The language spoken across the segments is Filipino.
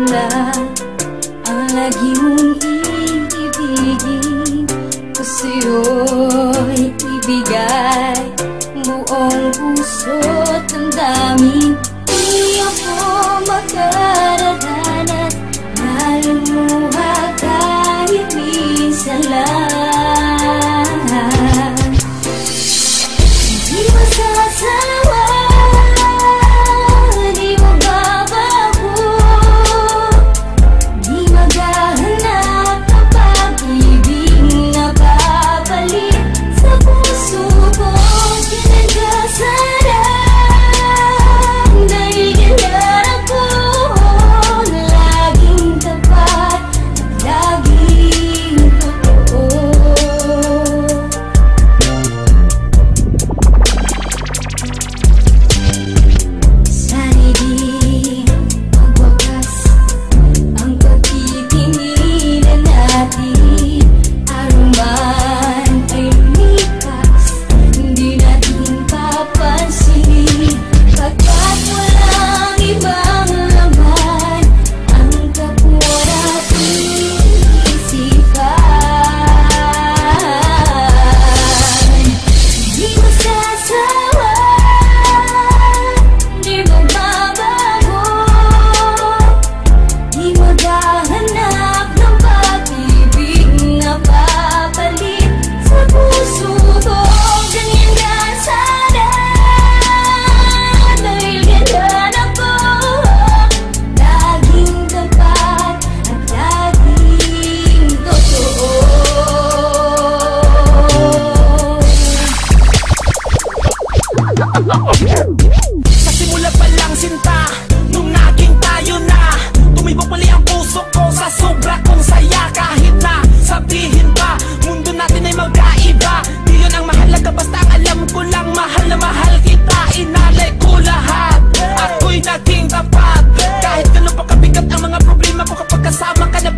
lang ang lagi mong iibigin. Ko sa'yo'y ibigay buong puso't damdamin. Di ako makararanas na lumuha kahit minsan lang. Di masasawa, di mababago, di maghahanap ng pag-ibig na babalik sa puso ko. Kinagkasarang dahil kailangan ko laging tapat at laging totoo. Sana'y di magwakas ang pagtitinginan natin. Aruman ay lumikas, hindi natin papansinin, pagkat walang ibang laman ang kapwa nating isipan. Di masasawa, di magbabago, di maghahanap ng pag-ibig na babalik sa puso ko. Ganyan ka sana dahil kailan ako laging tapat at laging totoo. Sa simula pa lang sinta, nung naging tayo na, tumibok muli ang puso ko sa sobra kong saya. Kahit na sabihin pa, mundo natin ay magkaiba, di yun ang mahalaga, basta ang alam ko lang mahal na mahal kita. Inalay ko lahat, ako'y naging tapat. Kahit ganun pa kabigat ang mga problema ko, kapag kasama ka na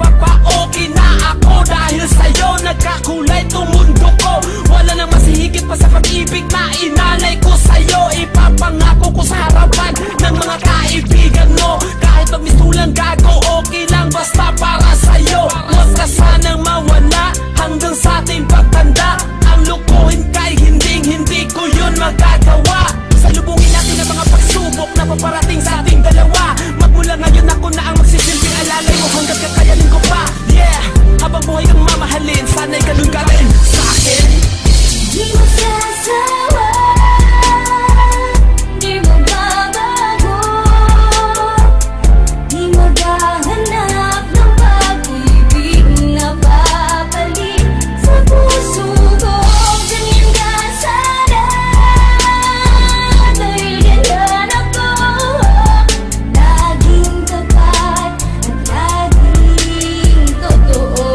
okay na ako. Dahil sa'yo nagkakulay tong mundo ko, wala nang masihigit pa sa pag-ibig na inalay ko sa'yo. Ipapangako ko sa harapan ng mga kaibigan mo, kahit magmisulang gago, okay lang basta para sa'yo. Huwag ka sanang mawala hanggang sa ating pagtanda. Ang lukuhin kay hindi ko yun magagawa. Salubungin natin ang mga pagsubok na paparating sa ating dalawa. Magmula ngayon ako na ang magsisilbing alalay mo hanggang kakayanin ko pa. Yeah, habang buhay kang mamahalin, sana'y ganun ka rin sa akin. Di masasawa, di magbabago, di maghahanap ng pag-ibig na babalik sa puso ko. Ganyan ka sana dahil kailan ako laging tapat at laging totoo.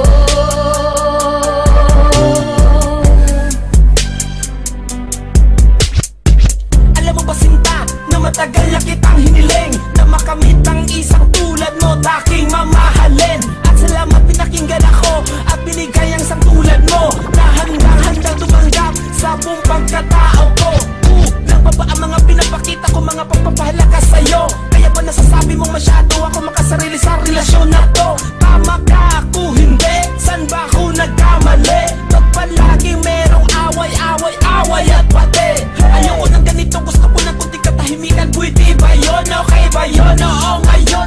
Alam mo ba sinta, na matagal na kitang hiniling, na makamit ang isang tulad mo, aking mamahalin. At salamat pinakinggan ako at binigay ang isang tulad mo, na handang tumanggap sa buong pagkatao ko. Lang pa ba ang mga pinapakita ko, mga pagpapahalaga sa'yo? Kaya ba nasasabi mong masyado ako makasarili sa relasyon na to? Tama ka, ako hindi, san ba ako nagkamali? Ba't palaging merong away at pati? Ayoko ng ganito, gusto ko ng kunting katahimikan, pwede ba yun? Okay ba yun? Oo ngayon,